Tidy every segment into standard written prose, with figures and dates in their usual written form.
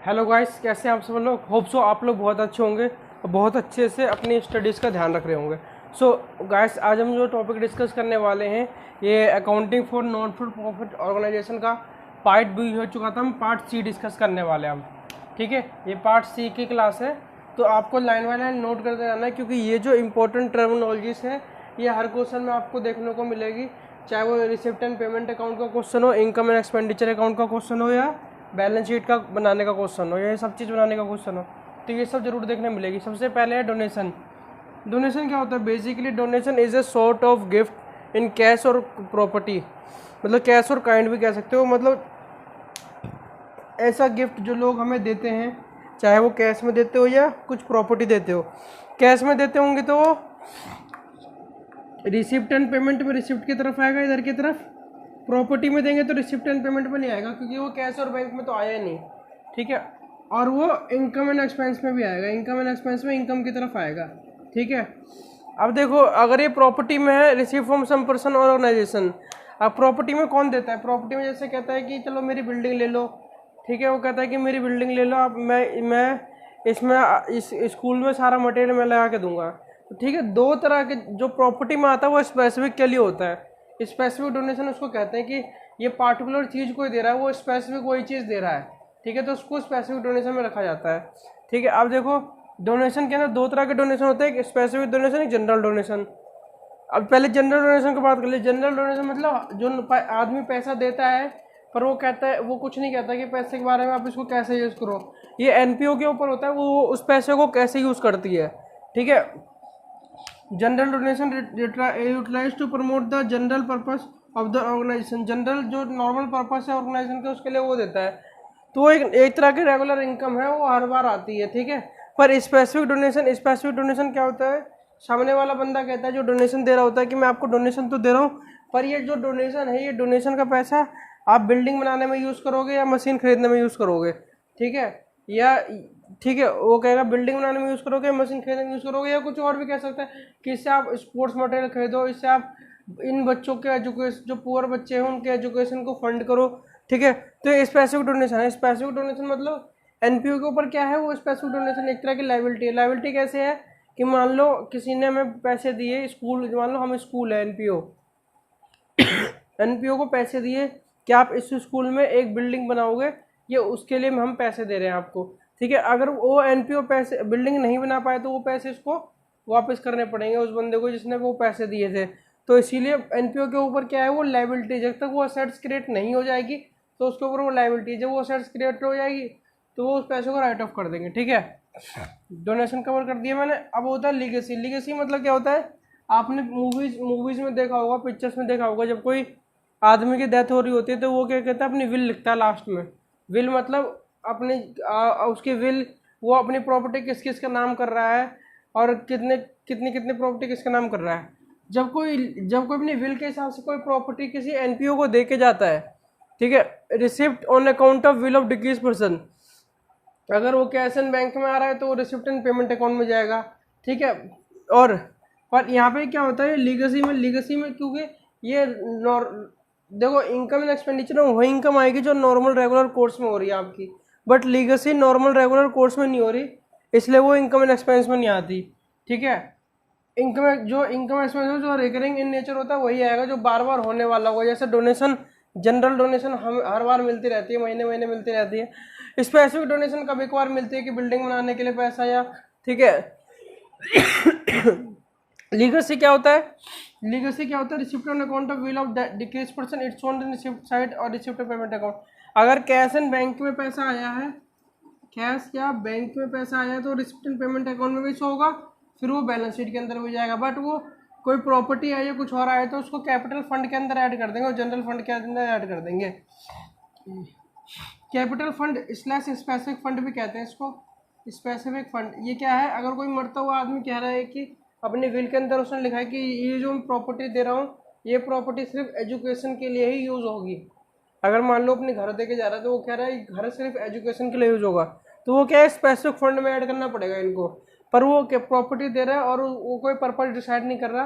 Hello guys, कैसे हैं आप सब लोग। होप सो आप लोग बहुत अच्छे होंगे और बहुत अच्छे से अपनी स्टडीज़ का ध्यान रख रहे होंगे। सो गाइस, आज हम जो टॉपिक डिस्कस करने वाले हैं ये accounting for non for profit organisation का पार्ट बी हो चुका था। हम पार्ट सी डिस्कस करने वाले हैं हम। ठीक है, ये पार्ट सी की क्लास है, तो आपको लाइन बाय लाइन नोट करते रहना है, क्योंकि ये जो इंपॉर्टेंट टर्मिनोलॉजीज है ये हर क्वेश्चन में आपको देखने को मिलेगी। चाहे वो रिसिप्ट एंड पेमेंट अकाउंट का क्वेश्चन हो, इनकम एंड एक्सपेंडिचर अकाउंट का क्वेश्चन हो, या बैलेंस शीट का बनाने का क्वेश्चन हो, ये सब चीज़ बनाने का क्वेश्चन हो, तो ये सब जरूर देखने मिलेगी। सबसे पहले है डोनेशन। डोनेशन क्या होता है? Basically donation is a sort of gift in cash और प्रॉपर्टी, मतलब कैश और काइंड भी कह सकते हो। मतलब ऐसा गिफ्ट जो लोग हमें देते हैं, चाहे वो कैश में देते हो या कुछ प्रॉपर्टी देते हो। कैश में देते होंगे तो वो रिसिप्ट एंड पेमेंट में रिसिप्ट की तरफ आएगा, इधर की तरफ। प्रॉपर्टी में देंगे तो रिसिप्ट एंड पेमेंट में नहीं आएगा, क्योंकि वो कैश और बैंक में तो आया ही नहीं। ठीक है, और वो इनकम एंड एक्सपेंस में भी आएगा, इनकम एंड एक्सपेंस में इनकम की तरफ आएगा। ठीक है, अब देखो, अगर ये प्रॉपर्टी में है, रिसीव फ्रॉम सम पर्सन और ऑर्गेनाइजेशन। अब प्रॉपर्टी में कौन देता है? प्रॉपर्टी में जैसे कहता है कि चलो मेरी बिल्डिंग ले लो। ठीक है, वो कहता है कि मेरी बिल्डिंग ले लो, अब मैं इसमें इस स्कूल में सारा मटेरियल मैं लगा के दूंगा। तो ठीक है, दो तरह के जो प्रॉपर्टी में आता है वो स्पेसिफिक के लिए होता है। स्पेसिफिक डोनेशन उसको कहते हैं कि ये पार्टिकुलर चीज़ कोई दे रहा है, वो स्पेसिफिक वही चीज़ दे रहा है। ठीक है, तो उसको स्पेसिफिक डोनेशन में रखा जाता है। ठीक है, अब देखो, डोनेशन के अंदर दो तरह के डोनेशन होते हैं, एक स्पेसिफिक डोनेशन, एक जनरल डोनेशन। अब पहले जनरल डोनेशन की बात कर ले। जनरल डोनेशन मतलब जो आदमी पैसा देता है, पर वो कहता है, वो कुछ नहीं कहता कि पैसे के बारे में आप इसको कैसे यूज़ करो। ये एनपीओ के ऊपर होता है, वो उस पैसे को कैसे यूज़ करती है। ठीक है, general donation utilise to promote the general purpose of the organisation. General जो नॉर्मल पर्पस है ऑर्गेनाइजेशन का, उसके लिए वो देता है। तो एक तरह की रेगुलर इनकम है, वो हर बार आती है। ठीक है, पर स्पेसिफिक डोनेशन क्या होता है? सामने वाला बंदा कहता है, जो डोनेशन दे रहा होता है, कि मैं आपको डोनेशन तो दे रहा हूँ, पर ये जो डोनेशन है, ये डोनेशन का पैसा आप बिल्डिंग बनाने में यूज़ करोगे या मशीन खरीदने में यूज़ करोगे। ठीक है, या ठीक है, वो कहेगा बिल्डिंग बनाने में यूज़ करोगे, मशीन खरीदने में यूज़ करोगे, या कुछ और भी कह सकता है कि इससे आप स्पोर्ट्स मटेरियल खरीदो, इससे आप इन बच्चों के एजुकेशन, जो पुअर बच्चे हैं उनके एजुकेशन को फंड करो। ठीक है, तो ये स्पेसिफिक डोनेशन है। स्पेसिफिक डोनेशन मतलब एनपीओ के ऊपर क्या है, वो स्पेसिफिक डोनेशन एक तरह की लाइबिलिटी है। लाइबिलिटी कैसे है कि मान लो किसी ने हमें पैसे दिए, स्कूल, मान लो हम स्कूल है, एनपीओ एनपीओ को पैसे दिए कि आप इस स्कूल में एक बिल्डिंग बनाओगे, ये उसके लिए हम पैसे दे रहे हैं आपको। ठीक है, अगर वो एनपीओ पैसे बिल्डिंग नहीं बना पाए तो वो पैसे इसको वापस करने पड़ेंगे उस बंदे को जिसने वो पैसे दिए थे। तो इसीलिए एनपीओ के ऊपर क्या है, वो लाइबिलिटी। जब तक वो असेट्स क्रिएट नहीं हो जाएगी तो उसके ऊपर वो लाइबिलिटी। जब वो असेट्स क्रिएट हो जाएगी तो वो उस पैसे को राइट ऑफ कर देंगे। ठीक है, डोनेशन कवर कर दिया मैंने। अब होता है लीगेसी। लीगेसी मतलब क्या होता है? आपने मूवीज में देखा होगा, पिक्चर्स में देखा होगा, जब कोई आदमी की डेथ हो रही होती है तो वो क्या कहता है, अपनी विल लिखता है लास्ट में। विल मतलब अपनी उसकी विल, वो अपनी प्रॉपर्टी किस किस का नाम कर रहा है और कितने कितनी कितनी प्रॉपर्टी किसका नाम कर रहा है। जब कोई अपनी विल के हिसाब से कोई प्रॉपर्टी किसी एनपीओ को दे के जाता है, ठीक है, receipt on account of will of decrease person, अगर वो कैश एंड बैंक में आ रहा है तो वो रिसिप्ट एंड पेमेंट अकाउंट में जाएगा। ठीक है, और पर यहाँ पे क्या होता है लीगेसी में क्योंकि ये देखो, इनकम एंड एक्सपेंडिचर में वही इनकम आएगी जो नॉर्मल रेगुलर कोर्स में हो रही है आपकी, but legacy normal regular course में नहीं हो रही, इसलिए वो इनकम एंड एक्सपेंस में नहीं आती। ठीक है, इनकम एक्सपेंस जो रिकरिंग इन नेचर होता है वही आएगा, जो बार बार होने वाला होगा। जैसे डोनेशन, जनरल डोनेशन हम हर बार मिलती रहती है, महीने महीने मिलती रहती है। स्पेसिफिक डोनेशन कभी कभार मिलती है कि बिल्डिंग बनाने के लिए पैसा, या ठीक है। लीगेसी क्या होता है? Receipt on account of will of decrease person, it's on receipt side और रिसिप्ट पेमेंट अकाउंट। अगर कैश एंड बैंक में पैसा आया है, कैश या बैंक में पैसा आया है तो रिसिप्ट एंड पेमेंट अकाउंट में भी शो होगा, फिर वो बैलेंस शीट के अंदर भी जाएगा। बट वो कोई प्रॉपर्टी आई है, कुछ और आया तो उसको कैपिटल फंड के अंदर ऐड कर देंगे और जनरल फंड के अंदर ऐड कर देंगे। Capital fund slash specific fund भी कहते हैं इसको। स्पेसिफिक फंड ये क्या है? अगर कोई मरता हुआ आदमी कह रहा है कि अपने विल के अंदर उसने लिखा है कि ये जो मैं प्रॉपर्टी दे रहा हूँ, ये प्रॉपर्टी सिर्फ एजुकेशन के लिए ही यूज़ होगी। अगर मान लो अपने घर दे के जा रहा है तो वो कह रहा है घर सिर्फ एजुकेशन के लिए यूज़ होगा, तो वो क्या है, स्पेसिफिक फंड में ऐड करना पड़ेगा इनको। पर वो क्या प्रॉपर्टी दे रहा है और वो कोई पर्पज डिसाइड नहीं कर रहा,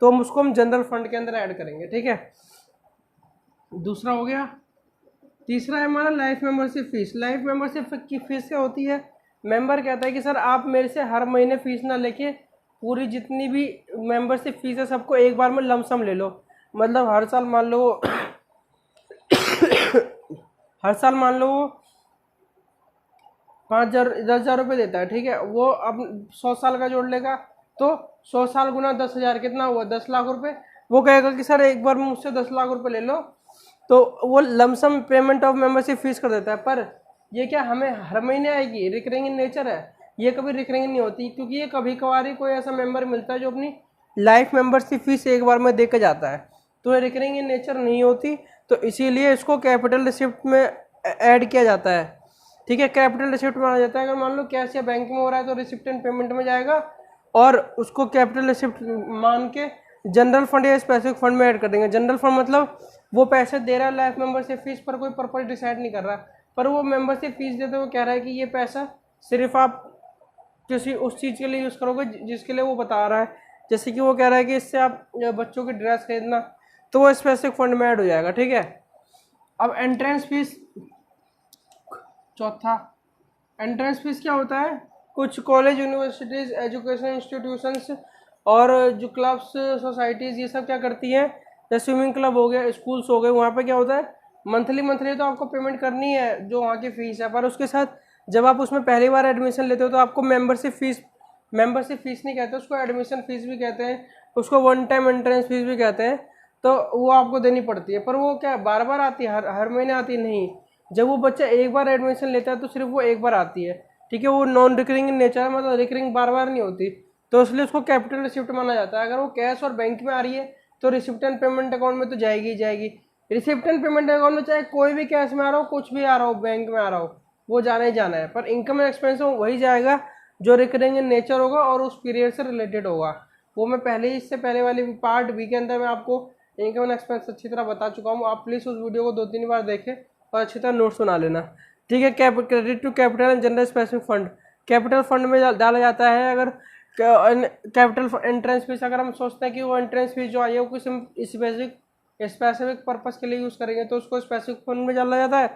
तो हम जनरल फंड के अंदर ऐड करेंगे। ठीक है, दूसरा हो गया तीसरा है हमारा life membership fees. Life membership की फीस क्या होती है? मेंबर कहता है कि सर आप मेरे से हर महीने फीस ना लेके पूरी जितनी भी मेंबरशिप फीस है सबको एक बार में लमसम ले लो। मतलब हर साल मान लो हर साल मान लो 5,000 10,000 रुपये देता है, ठीक है। वो अब 100 साल का जोड़ लेगा तो 100 साल गुना 10,000 कितना हुआ? 10 लाख रुपए। वो कहेगा कि सर एक बार में मुझसे 10 लाख रुपए ले लो, तो वो lump sum payment of membership fees कर देता है। पर ये क्या हमें हर महीने आएगी? रिकरिंग इन नेचर है, ये कभी रिकरिंग नहीं होती, क्योंकि ये कभी कभार ही कोई ऐसा मेंबर मिलता है जो अपनी लाइफ मेंबरशिप फीस एक बार में दे के जाता है, तो ये रिकरिंग इन नेचर नहीं होती। तो इसीलिए इसको कैपिटल रिसिप्ट में ऐड किया जाता है, ठीक है। कैपिटल रिसिप्ट माना जाता है। अगर मान लो कैश या बैंक में हो रहा है तो रिसिप्ट एंड पेमेंट में जाएगा, और उसको कैपिटल रिसिप्ट मान के जनरल फंड या स्पेसिफिक फंड में ऐड कर देंगे। जनरल फंड मतलब वो पैसे दे रहा है लाइफ मेंबरशिप फीस पर, कोई पर्पस डिसाइड नहीं कर रहा, पर वो मेंबरशिप फीस देते हुए कह रहा है कि ये पैसा सिर्फ आप किसी उस चीज़ के लिए यूज़ करोगे जिसके लिए वो बता रहा है। जैसे कि वो कह रहा है कि इससे आप बच्चों की ड्रेस खरीदना, तो वो स्पेसिफिक फंड में ऐड हो जाएगा, ठीक है। अब एंट्रेंस फीस, चौथा एंट्रेंस फीस क्या होता है? कुछ कॉलेज, यूनिवर्सिटीज़, एजुकेशन इंस्टीट्यूशंस और जो क्लब्स, सोसाइटीज़, ये सब क्या करती हैं, जैसे स्विमिंग क्लब हो गए, स्कूल्स हो गए, वहाँ पे क्या होता है मंथली तो आपको पेमेंट करनी है जो वहाँ की फ़ीस है। पर उसके साथ जब आप उसमें पहली बार एडमिशन लेते हो तो आपको मेंबरशिप फीस नहीं कहते, उसको एडमिशन फ़ीस भी कहते हैं, उसको वन टाइम एंट्रेंस फीस भी कहते हैं, तो वो आपको देनी पड़ती है। पर वो क्या बार बार आती है? हर महीने आती नहीं। जब वो बच्चा एक बार एडमिशन लेता है तो सिर्फ वो एक बार आती है, ठीक है। वो नॉन रिकरिंग इन नेचर है, मतलब रिकरिंग बार बार नहीं होती, तो इसलिए उसको कैपिटल रिसिप्ट माना जाता है। अगर वो कैश और बैंक में आ रही है तो रिसिप्ट एंड पेमेंट अकाउंट में तो जाएगी ही जाएगी। रिसिप्ट एंड पेमेंट अकाउंट में चाहे कोई भी कैश में आ रहा हो, कुछ भी आ रहा हो, बैंक में आ रहा हो, वो जाना ही जाना है। पर इनकम एंड एक्सपेंस में वही जाएगा जो रिकरिंग इन नेचर होगा और उस पीरियड से रिलेटेड होगा। वो मैं पहले ही इससे पहले वाली पार्ट बी के अंदर मैं आपको इनकम एंड एक्सपेंस अच्छी तरह बता चुका हूँ। आप प्लीज़ उस वीडियो को 2-3 बार देखें और अच्छी तरह नोट्स बना लेना, ठीक है। Credit to capital and general specific fund, capital fund में डाला जाता है। अगर कैपिटल एंट्रेंस फीस अगर हम सोचते हैं कि वो एंट्रेंस फीस जो आई है वो किसी स्पेसिफिक पर्पस के लिए यूज़ करेंगे तो उसको स्पेसिफिक फंड में डाला जाता है,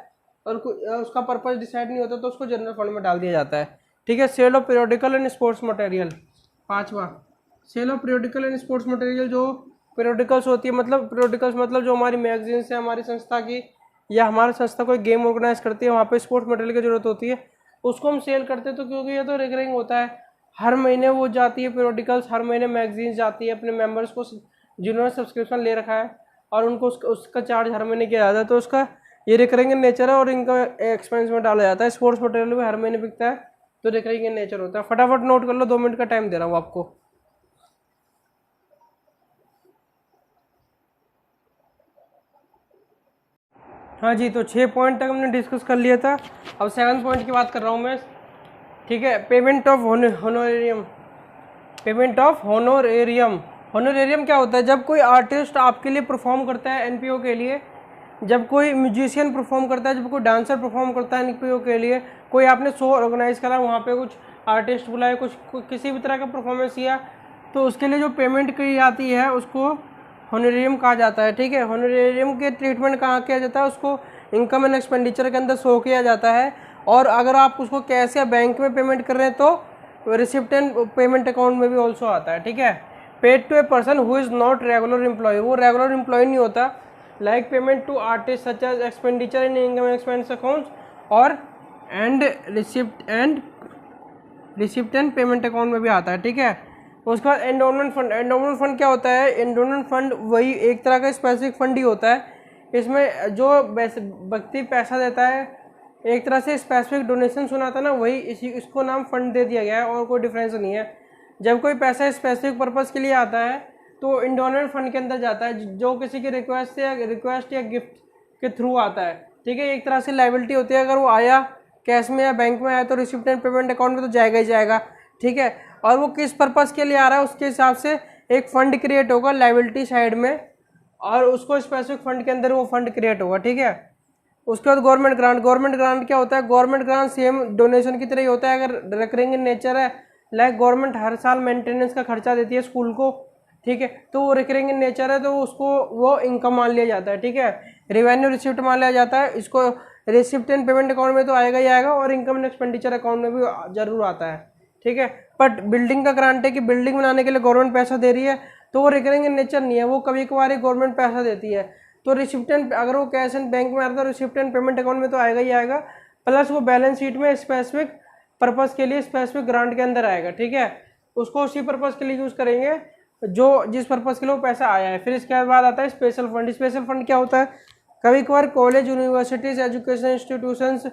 और उसका पर्पस डिसाइड नहीं होता तो उसको जनरल फंड में डाल दिया जाता है, ठीक है। Sale of periodical and sports material, पांचवा sale of periodical and sports material. जो पीरियोडिकल्स होती है, मतलब पीरियोडिकल्स मतलब जो हमारी मैगजीन्स है हमारी संस्था की, या हमारी संस्था कोई गेम ऑर्गेनाइज करती है, वहाँ पे स्पोर्ट्स मटेरियल की जरूरत होती है, उसको हम सेल करते हैं। तो क्योंकि ये तो रिकरिंग होता है, हर महीने वो जाती है पीरियोडिकल्स, हर महीने मैगजीन्स जाती है अपने मेंबर्स को जिन्होंने सब्सक्रिप्शन ले रखा है, और उनको उसका चार्ज हर महीने किया जाता है, तो उसका ये रिकरिंग इन नेचर है और इनका एक्सपेंस में डाला जाता है। स्पोर्ट्स मटेरियल भी हर महीने बिकता है तो रिकरिंग इन नेचर होता है। फटाफट नोट कर लो, 2 मिनट का टाइम दे रहा हूँ आपको। हाँ जी, तो 6 पॉइंट तक हमने डिस्कस कर लिया था, अब 7 पॉइंट की बात कर रहा हूँ मैं, ठीक है। Payment of honorarium, payment of honorarium. Honorarium क्या होता है? जब कोई आर्टिस्ट आपके लिए परफॉर्म करता है एनपीओ के लिए, जब कोई म्यूजिशियन परफॉर्म करता है, जब कोई डांसर परफॉर्म करता है एनपीओ के लिए, कोई आपने शो ऑर्गेनाइज करा, वहाँ पे कुछ आर्टिस्ट बुलाए, कुछ किसी भी तरह का परफॉर्मेंस किया, तो उसके लिए जो पेमेंट की जाती है उसको होनोरेरियम कहा जाता है, ठीक है। होनोरेरियम के ट्रीटमेंट कहाँ किया जाता है? उसको इनकम एंड एक्सपेंडिचर के अंदर शो किया जाता है, और अगर आप उसको कैश या बैंक में पेमेंट कर रहे हैं तो रिसिप्ट एंड पेमेंट अकाउंट में भी ऑल्सो आता है, ठीक है। Paid to a person who is not regular employ, वो रेगुलर एम्प्लॉय नहीं होता। Like payment to artist such as expenditure in income and expense accounts और and receipt and payment account में भी आता है, ठीक है। उसके बाद एंडोमेंट फंड। एंडोमेंट फंड क्या होता है? एंडोमेंट फंड वही एक तरह का स्पेसिफिक फंड ही होता है। इसमें जो व्यक्ति पैसा देता है, एक तरह से स्पेसिफिक डोनेशन सुनाता है ना, वही इसको नाम फंड दे दिया गया है, और कोई डिफरेंस नहीं है। जब कोई पैसा स्पेसिफिक पर्पस के लिए आता है तो एंडोमेंट फंड के अंदर जाता है, जो किसी की रिक्वेस्ट या गिफ्ट के थ्रू आता है, ठीक है। एक तरह से लाइबिलिटी होती है, अगर वो आया कैश में या बैंक में आया तो रिसिप्ट एंड पेमेंट अकाउंट में तो जाएगा ही जाएगा, ठीक है। और वो किस पर्पस के लिए आ रहा है उसके हिसाब से एक फंड क्रिएट होगा लाइबिलिटी साइड में, और उसको स्पेसिफिक फंड के अंदर वो फंड क्रिएट होगा, ठीक है। उसके बाद गवर्नमेंट ग्रांट। गवर्नमेंट ग्रांट क्या होता है? गवर्नमेंट ग्रांट सेम डोनेशन की तरह ही होता है, अगर रिकरिंग इन नेचर है। लाइक गवर्नमेंट हर साल मेंटेनेंस का खर्चा देती है स्कूल को, ठीक है, तो वो रिकरिंग इन नेचर है तो उसको वो इनकम मान लिया जाता है, ठीक है। रेवेन्यू रिसिप्ट मान लिया जाता है, इसको रिसिप्ट एंड पेमेंट अकाउंट में तो आएगा ही आएगा, और इनकम एंड एक्सपेंडिचर अकाउंट में भी जरूर आता है, ठीक है। बट बिल्डिंग का ग्रांट है कि बिल्डिंग बनाने के लिए गवर्नमेंट पैसा दे रही है, तो वो रिकरिंग इन नेचर नहीं है, वो कभी कभार ही गवर्नमेंट पैसा देती है। तो रिसिप्ट एंड, अगर वो कैश एंड बैंक में आता है रिसिप्ट एंड पेमेंट अकाउंट में तो आएगा ही आएगा, प्लस वो बैलेंस शीट में स्पेसिफिक पर्पस के लिए स्पेसिफिक ग्रांट के अंदर आएगा, ठीक है। उसको उसी पर्पस के लिए यूज करेंगे जो जिस पर्पस के लिए वो पैसा आया है। फिर इसके बाद आता है स्पेशल फंड। स्पेशल फंड क्या होता है? कभी कभार college, universities, education institutions,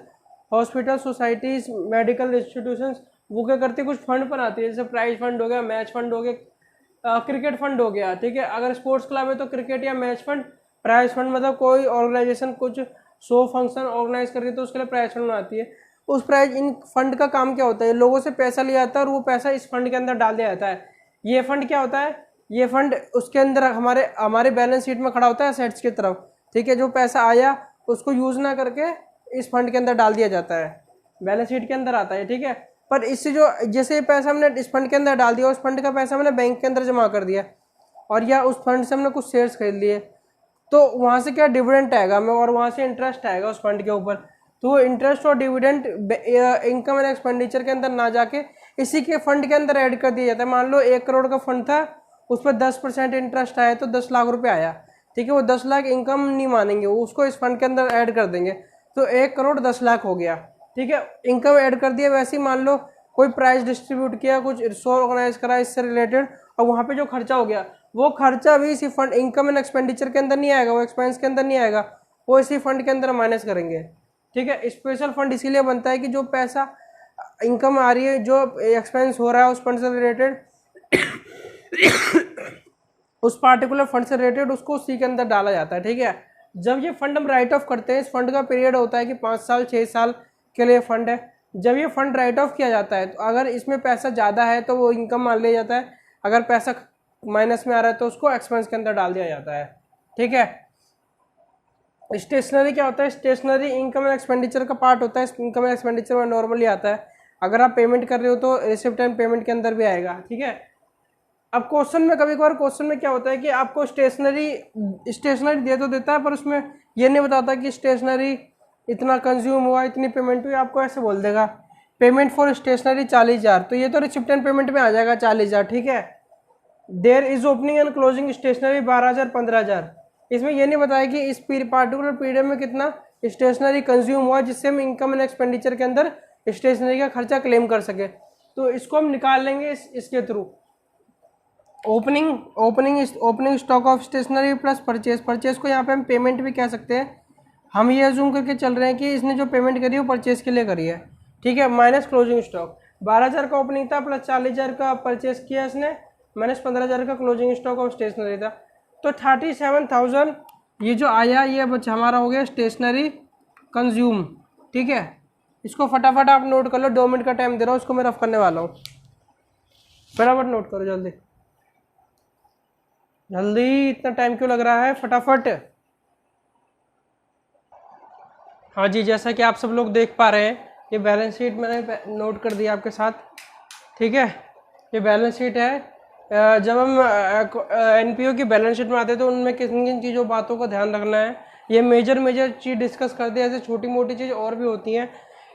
hospital, societies, medical institutions, वो क्या करती है, कुछ फंड बनाती है, जैसे प्राइज फंड हो गया, मैच फंड हो गया, क्रिकेट फंड हो गया, ठीक है। अगर स्पोर्ट्स क्लब है तो क्रिकेट या मैच फंड, प्राइज फंड मतलब कोई ऑर्गेनाइजेशन कुछ शो फंक्शन ऑर्गेनाइज कर रही है तो उसके लिए प्राइज फंड बनाती है। उस प्राइज इन फंड का काम क्या होता है? लोगों से पैसा लिया जाता है और वो पैसा इस फंड के अंदर डाल दिया जाता है। ये फंड क्या होता है? ये फंड उसके अंदर हमारे बैलेंस शीट में खड़ा होता है असेट्स की तरफ, ठीक है। जो पैसा आया उसको यूज ना करके इस फंड के अंदर डाल दिया जाता है, बैलेंस शीट के अंदर आता है, ठीक है। पर इससे जो जैसे पैसा हमने इस फंड के अंदर डाल दिया, उस फंड का पैसा हमने बैंक के अंदर जमा कर दिया, और या उस फंड से हमने कुछ शेयर्स खरीद लिए, तो वहाँ से क्या डिविडेंड आएगा हमें, और वहाँ से इंटरेस्ट आएगा उस फंड के ऊपर। तो वो इंटरेस्ट और डिविडेंड इनकम एंड एक्सपेंडिचर के अंदर ना जाके इसी के फंड के अंदर ऐड कर दिया जाता है। मान लो 1 करोड़ का फंड था, उस पर 10% इंटरेस्ट आया तो 10 लाख रुपए आया, ठीक है। वो 10 लाख इनकम नहीं मानेंगे, वो उसको इस फंड के अंदर ऐड कर देंगे, तो 1 करोड़ 10 लाख हो गया, ठीक है। इनकम ऐड कर दिया। वैसे ही मान लो कोई प्राइज डिस्ट्रीब्यूट किया, कुछ शो ऑर्गेनाइज करा इससे रिलेटेड, और वहाँ पे जो खर्चा हो गया, वो खर्चा भी इसी फंड इनकम एंड एक्सपेंडिचर के अंदर नहीं आएगा, वो एक्सपेंस के अंदर नहीं आएगा, वो इसी फंड के अंदर माइनस करेंगे, ठीक है। स्पेशल फंड इसीलिए बनता है कि जो पैसा इनकम आ रही है, जो एक्सपेंस हो रहा है उस फंड से रिलेटेड उस पार्टिकुलर फंड से रिलेटेड उसको उसी के अंदर डाला जाता है, ठीक है। जब ये फंड हम राइट ऑफ करते हैं, इस फंड का पीरियड होता है कि 5 साल 6 साल के लिए फंड है। जब ये फंड राइट ऑफ किया जाता है तो अगर इसमें पैसा ज़्यादा है तो वो इनकम मान लिया जाता है, अगर पैसा माइनस में आ रहा है तो उसको एक्सपेंस के अंदर डाल दिया जाता है, ठीक है। स्टेशनरी क्या होता है? स्टेशनरी इनकम एंड एक्सपेंडिचर का पार्ट होता है, इनकम एंड एक्सपेंडिचर में नॉर्मली आता है। अगर आप पेमेंट कर रहे हो तो रिसिप्ट एंड पेमेंट के अंदर भी आएगा, ठीक है। अब क्वेश्चन में कभी कभार क्वेश्चन में क्या होता है कि आपको स्टेशनरी दे तो देता है, पर उसमें ये नहीं बताता कि स्टेशनरी इतना कंज्यूम हुआ, इतनी पेमेंट हुई। आपको ऐसे बोल देगा पेमेंट फॉर स्टेशनरी 40,000, तो ये तो रिसिप्ट एंड पेमेंट में आ जाएगा 40,000, ठीक है। There is opening and closing stationery 12,000 15,000, इसमें ये नहीं बताया कि इस पार्टिकुलर पीरियड में कितना स्टेशनरी कंज्यूम हुआ जिससे हम इनकम एंड एक्सपेंडिचर के अंदर स्टेशनरी का खर्चा क्लेम कर सके। तो इसको हम निकाल लेंगे इसके through. Opening stock of stationery plus purchase को यहाँ पे हम पेमेंट भी कह सकते हैं। हम ये अज्यूम करके चल रहे हैं कि इसने जो पेमेंट करी है वो परचेज के लिए करी है, ठीक है। माइनस क्लोजिंग स्टॉक 12,000 का ओपनिंग था, प्लस 40,000 का परचेज किया इसने, माइनस 15,000 का क्लोजिंग स्टॉक ऑफ स्टेशनरी था, तो 37,000 ये जो आया ये बच्चा हमारा हो गया स्टेशनरी कंज्यूम, ठीक है। इसको फटाफट आप नोट कर लो, 2 मिनट का टाइम दे रहा हूँ, इसको मैं रफ करने वाला हूँ, फटाफट नोट करो जल्दी जल्दी, इतना टाइम क्यों लग रहा है, फटाफट। हाँ जी, जैसा कि आप सब लोग देख पा रहे हैं, ये बैलेंस शीट मैंने नोट कर दिया आपके साथ, ठीक है। ये बैलेंस शीट है। जब हम एनपीओ की बैलेंस शीट में आते हैं तो उनमें किन किन चीज़ों बातों का ध्यान रखना है, ये मेजर चीज़ डिस्कस कर दी। ऐसे छोटी मोटी चीज़ और भी होती हैं,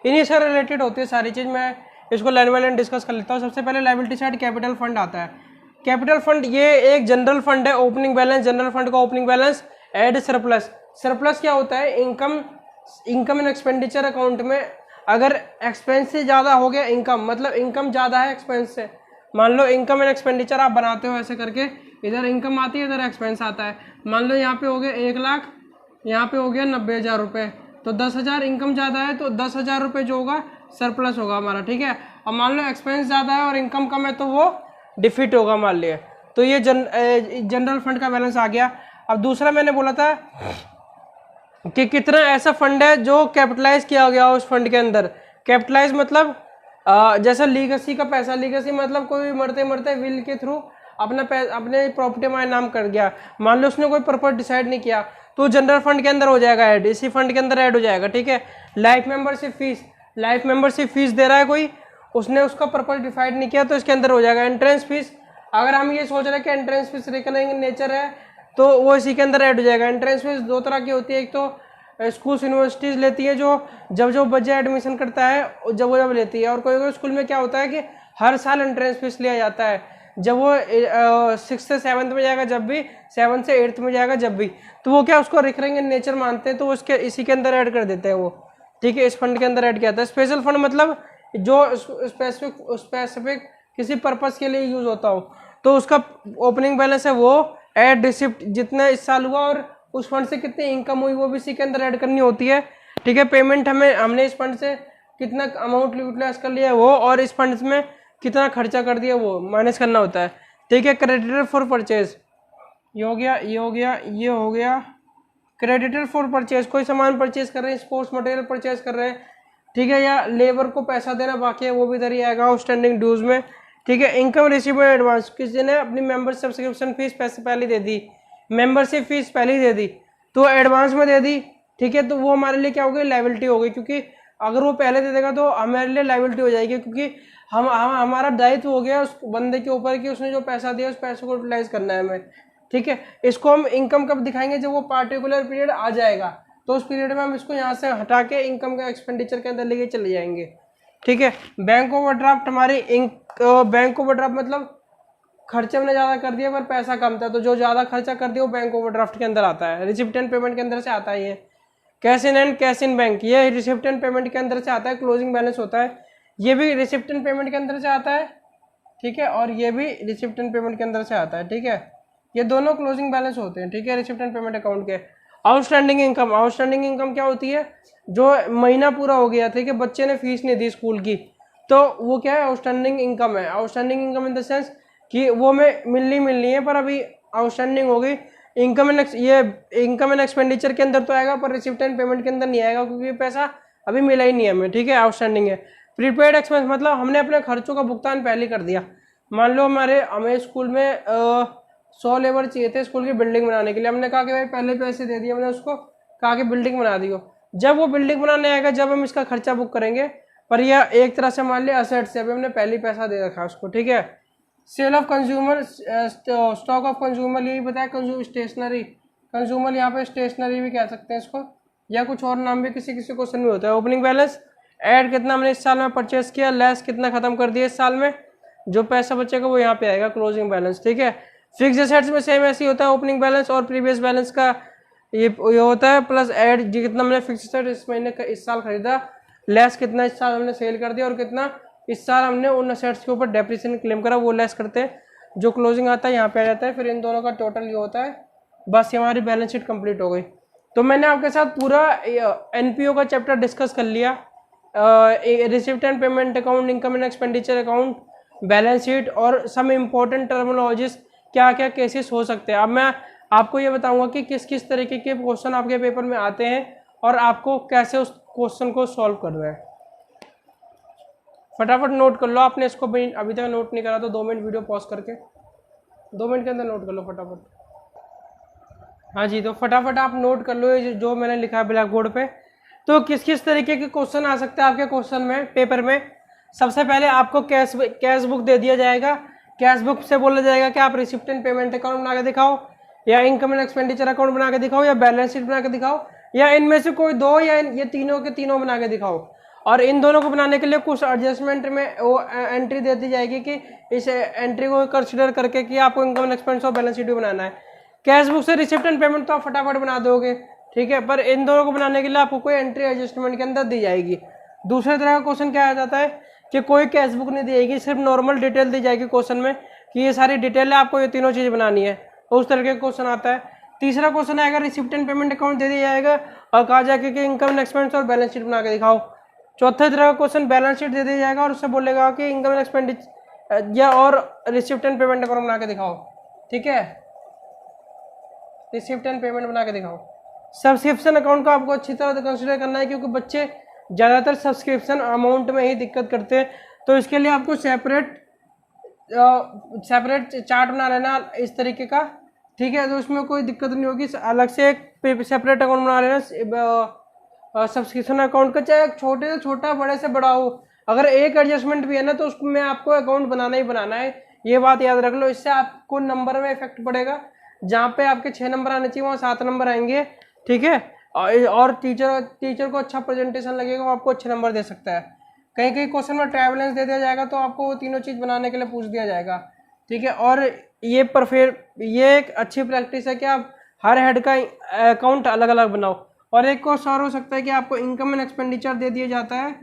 इन्हीं से रिलेटेड होती है सारी चीज़। मैं इसको लाइन बाय लाइन डिस्कस कर लेता हूँ। सबसे पहले लायबिलिटी साइड कैपिटल फंड आता है। कैपिटल फंड ये एक जनरल फंड है, ओपनिंग बैलेंस, जनरल फंड का opening balance add surplus. Surplus क्या होता है? इनकम एंड एक्सपेंडिचर अकाउंट में अगर एक्सपेंस से ज़्यादा हो गया इनकम, मतलब इनकम ज़्यादा है एक्सपेंस से। मान लो इनकम एंड एक्सपेंडिचर आप बनाते हो ऐसे करके, इधर इनकम आती है, इधर एक्सपेंस आता है। मान लो यहाँ पे हो गया 1 लाख, यहाँ पे हो गया 90,000 रुपये, तो 10,000 इनकम ज़्यादा है तो 10,000 रुपये जो होगा सरप्लस होगा हमारा, ठीक है। और मान लो एक्सपेंस ज़्यादा है और इनकम कम है तो वो डिफिट होगा मान लिया। तो ये जनरल फंड का बैलेंस आ गया। अब दूसरा मैंने बोला था कि कितना ऐसा फंड है जो कैपिटलाइज किया गया उस फंड के अंदर। कैपिटलाइज मतलब जैसा लीगेसी का पैसा, लीगेसी मतलब कोई मरते मरते विल के थ्रू अपने प्रॉपर्टी में नाम कर गया। मान लो उसने कोई प्रॉपर्टी डिसाइड नहीं किया तो जनरल फंड के अंदर हो जाएगा ऐड, इसी फंड के अंदर ऐड हो जाएगा, ठीक है। लाइफ मेंबरशिप फीस दे रहा है कोई, उसने उसका पर्पस डिसाइड नहीं किया तो इसके अंदर हो जाएगा। एंट्रेंस फीस, अगर हम ये सोच रहे हैं कि एंट्रेंस फीस रिकरिंग नेचर है तो वो इसी के अंदर ऐड हो जाएगा। एंट्रेंस फीस दो तरह की होती है, एक तो स्कूल यूनिवर्सिटीज़ लेती है जो जब बच्चा एडमिशन करता है जब लेती है, और कोई स्कूल में क्या होता है कि हर साल एंट्रेंस फीस लिया जाता है, जब वो 6 से 7th में जाएगा जब भी, 7 से 8th में जाएगा जब भी, तो वो क्या उसको रिकरिंग इन नेचर मानते हैं, तो उसके इसी के अंदर ऐड कर देते हैं वो, ठीक है, इस फंड के अंदर ऐड किया जाता है। स्पेशल फंड मतलब जो स्पेसिफिक किसी पर्पस के लिए यूज होता हो, तो उसका ओपनिंग बैलेंस है वो ऐड रिसिप्ट जितना इस साल हुआ और उस फंड से कितनी इनकम हुई वो भी इसी के अंदर ऐड करनी होती है, ठीक है। पेमेंट हमने इस फंड से कितना अमाउंट यूटिलाइज कर लिया है वो, और इस फंड में कितना खर्चा कर दिया वो माइनस करना होता है, ठीक है। क्रेडिटर फॉर परचेज, ये हो गया, ये हो गया, ये हो गया। क्रेडिटर फॉर परचेज, कोई सामान परचेज कर रहे हैं, स्पोर्ट्स मटेरियल परचेज कर रहे हैं, ठीक है, या लेबर को पैसा देना बाकी है वो भी इधर ही आएगा आउटस्टैंडिंग ड्यूज में, ठीक है। इनकम रिसीव एडवांस, किसी ने अपनी मेंबर सब्सक्रिप्शन फीस पैसे पहले दे दी, मेंबरशिप फीस पहले ही दे दी, तो एडवांस में दे दी, ठीक है, तो वो हमारे लिए क्या हो गई, लायबिलिटी हो गई, क्योंकि अगर वो पहले दे देगा तो हमारे लिए लायबिलिटी हो जाएगी, क्योंकि हम हमारा दायित्व हो गया उस बंदे के ऊपर कि उसने जो पैसा दिया उस पैसे को यूटिलाइज करना है हमें, ठीक है। इसको हम इनकम कब दिखाएंगे, जब वो पार्टिकुलर पीरियड आ जाएगा, तो उस पीरियड में हम इसको यहाँ से हटा के इनकम का एक्सपेंडिचर के अंदर लेके चले जाएंगे, ठीक है। बैंक ओवरड्राफ्ट, हमारी बैंक ओवरड्राफ्ट मतलब खर्चे हमने ज़्यादा कर दिया पर पैसा कम था, तो जो ज़्यादा खर्चा कर दिया वो बैंक ओवरड्राफ्ट के अंदर आता है, रिसिप्ट एंड पेमेंट के अंदर से आता है ये। Cash in and cash in bank, ये रिसिप्ट एंड पेमेंट के अंदर से आता है, क्लोजिंग बैलेंस होता है, ये भी रिसिप्ट एंड पेमेंट के अंदर से आता है, ठीक है, और ये भी रिसिप्ट एंड पेमेंट के अंदर से आता है, ठीक है। ये दोनों क्लोजिंग बैलेंस होते हैं, ठीक है, रिसिप्ट एंड पेमेंट अकाउंट के। आउटस्टैंडिंग इनकम, आउटस्टैंडिंग इनकम क्या होती है, जो महीना पूरा हो गया, ठीक है, बच्चे ने फीस नहीं दी स्कूल की, तो वो क्या है, आउटस्टैंडिंग इनकम है। Outstanding income in the sense कि वो में मिलनी है पर अभी आउटस्टैंडिंग हो गई। इनकम एंड एक्सपेंडिचर के अंदर तो आएगा पर रिसिप्ट एंड पेमेंट के अंदर नहीं आएगा, क्योंकि पैसा अभी मिला ही नहीं है हमें, ठीक है, आउटस्टैंडिंग है। प्रीपेड एक्सपेंस मतलब हमने अपने खर्चों का भुगतान पहले कर दिया। मान लो हमें स्कूल में 100 लेबर चाहिए थे स्कूल की बिल्डिंग बनाने के लिए, हमने कहा कि भाई पहले पैसे दे दिए, हमने उसको कहा कि बिल्डिंग बना दियो। जब वो बिल्डिंग बनाने आएगा जब हम इसका खर्चा बुक करेंगे, पर यह एक तरह से मान लिया असेट से, अभी हमने पहले पैसा दे रखा उसको, ठीक है। Sale of consumer, stock of consumer, यही बताया, कंज्यूमर स्टेशनरी, कंज्यूमर यहाँ पे स्टेशनरी भी कह सकते हैं इसको, या कुछ और नाम भी किसी क्वेश्चन में होता है। ओपनिंग बैलेंस, ऐड कितना हमने इस साल में परचेस किया, लेस कितना खत्म कर दिया इस साल में, जो पैसा बचेगा वो यहाँ पे आएगा, क्लोजिंग बैलेंस, ठीक है। फिक्स एसेट्स में सेम ऐसे ही होता है, ओपनिंग बैलेंस और प्रीवियस बैलेंस का ये होता है, प्लस ऐड कितना हमने फिक्स एसेट इस महीने का इस साल खरीदा, लेस कितना इस साल हमने सेल कर दिया, और कितना इस साल हमने उन एसेट्स के ऊपर डेप्रिसिएशन क्लेम करा वो लेस करते हैं, जो क्लोजिंग आता है यहाँ पे आ जाता है, फिर इन दोनों का टोटल ये होता है। बस ये हमारी बैलेंस शीट कंप्लीट हो गई। तो मैंने आपके साथ पूरा एनपीओ का चैप्टर डिस्कस कर लिया, receipt and payment account, income and expenditure account, balance sheet, और सम इम्पोर्टेंट टर्मिनोलॉजीज, क्या क्या केसेस हो सकते हैं। अब मैं आपको ये बताऊंगा कि किस किस तरीके के क्वेश्चन आपके पेपर में आते हैं और आपको कैसे उस क्वेश्चन को सॉल्व करना है। फटाफट नोट कर लो, आपने इसको अभी तक नोट नहीं करा तो 2 मिनट वीडियो पॉज करके 2 मिनट के अंदर नोट कर लो फटाफट। हाँ जी, तो फटाफट आप नोट कर लो ये जो मैंने लिखा है ब्लैक बोर्ड पे। तो किस किस तरीके के क्वेश्चन आ सकते हैं आपके क्वेश्चन में पेपर में। सबसे पहले आपको कैश बुक दे दिया जाएगा, कैश बुक से बोला जाएगा कि आप रिसिप्ट एंड पेमेंट अकाउंट बना के दिखाओ, या इनकम एंड एक्सपेंडिचर अकाउंट बना के दिखाओ, या बैलेंस शीट बना के दिखाओ, या इनमें से कोई दो, या ये तीनों के तीनों बना के दिखाओ। और इन दोनों को बनाने के लिए कुछ एडजस्टमेंट में वो एंट्री दे दी जाएगी कि इस एंट्री को कंसिडर करके कि आपको इनकम एंड एक्सपेंस और बैलेंस शीट भी बनाना है। कैश बुक से रिसिप्ट एंड पेमेंट तो आप फटाफट बना दोगे, ठीक है, पर इन दोनों को बनाने के लिए आपको कोई एंट्री एडजस्टमेंट के अंदर दी जाएगी। दूसरे तरह का क्वेश्चन क्या आ जाता है कि कोई कैश बुक नहीं दी जाएगी, सिर्फ नॉर्मल डिटेल दी जाएगी क्वेश्चन में कि ये सारी डिटेल है, आपको ये तीनों चीज़ बनानी है, तो उस तरह का क्वेश्चन आता है। तीसरा क्वेश्चन आएगा रिसिप्ट एंड पेमेंट अकाउंट दे दिया जाएगा और कहा जाएगा कि इनकम एंड एक्सपेंस और बैलेंस शीट बना के दिखाओ। चौथे तरह का क्वेश्चन बैलेंस शीट दे दिया जाएगा और उससे बोलेगा कि इनकम एंड एक्सपेंडिचर या और रिसिप्ट एंड पेमेंट अकाउंट बना के दिखाओ, ठीक है, रिसिप्ट एंड पेमेंट बना के दिखाओ। सब्सक्रिप्शन अकाउंट को आपको अच्छी तरह से कंसिडर करना है, क्योंकि बच्चे ज़्यादातर सब्सक्रिप्शन अमाउंट में ही दिक्कत करते हैं, तो इसके लिए आपको सेपरेट चार्ट बना लेना इस तरीके का, ठीक है, तो उसमें कोई दिक्कत नहीं होगी। अलग से एक सेपरेट अकाउंट बना लेना सब्सक्रिप्शन अकाउंट का, चाहे छोटे से छोटा बड़े से बड़ा हो, अगर एक एडजस्टमेंट भी है ना तो उसमें आपको अकाउंट बनाना ही बनाना है, ये बात याद रख लो। इससे आपको नंबर में इफेक्ट पड़ेगा, जहाँ पे आपके 6 नंबर आने चाहिए वहाँ 7 नंबर आएंगे, ठीक है। और टीचर को अच्छा प्रेजेंटेशन लगेगा, वो आपको अच्छे नंबर दे सकता है। कहीं कहीं क्वेश्चन में ट्रैवलेंस दे दिया जाएगा तो आपको वो तीनों चीज़ बनाने के लिए पूछ दिया जाएगा, ठीक है। और ये एक अच्छी प्रैक्टिस है कि आप हर हेड का अकाउंट अलग अलग बनाओ। और एक कोर्स और हो सकता है कि आपको इनकम एंड एक्सपेंडिचर दे दिया जाता है,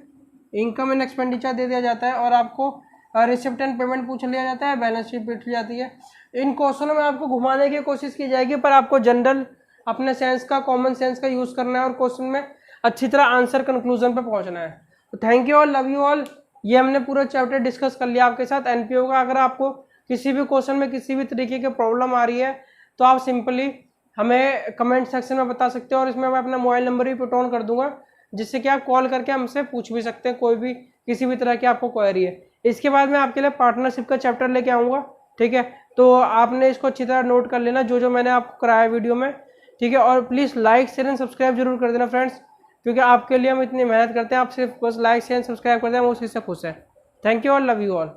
इनकम एंड एक्सपेंडिचर दे दिया जाता है और आपको रिसिप्ट एंड पेमेंट पूछ लिया जाता है, बैलेंस शीट पूछ ली जाती है। इन क्वेश्चनों में आपको घुमाने की कोशिश की जाएगी, पर आपको जनरल अपने सेंस का, कॉमन सेंस का यूज़ करना है और क्वेश्चन में अच्छी तरह आंसर कंक्लूजन पे पहुंचना है। तो thank you all, love you all. ये हमने पूरा चैप्टर डिस्कस कर लिया आपके साथ एनपीओ का। अगर आपको किसी भी क्वेश्चन में किसी भी तरीके की प्रॉब्लम आ रही है तो आप सिंपली हमें कमेंट सेक्शन में बता सकते हो, और इसमें मैं अपना मोबाइल नंबर भी पुट ऑन कर दूंगा, जिससे कि आप कॉल करके हमसे पूछ भी सकते हैं कोई भी किसी भी तरह की आपको क्वेरी है। इसके बाद मैं आपके लिए पार्टनरशिप का चैप्टर लेके आऊँगा, ठीक है। तो आपने इसको अच्छी तरह नोट कर लेना जो जो मैंने आपको कराया वीडियो में, ठीक है। और please like share and subscribe जरूर कर देना फ्रेंड्स, क्योंकि आपके लिए हम इतनी मेहनत करते हैं, आप सिर्फ बस लाइक शेयर एंड सब्सक्राइब करते हैं, हम उसी से खुश है। Thank you all, love you all.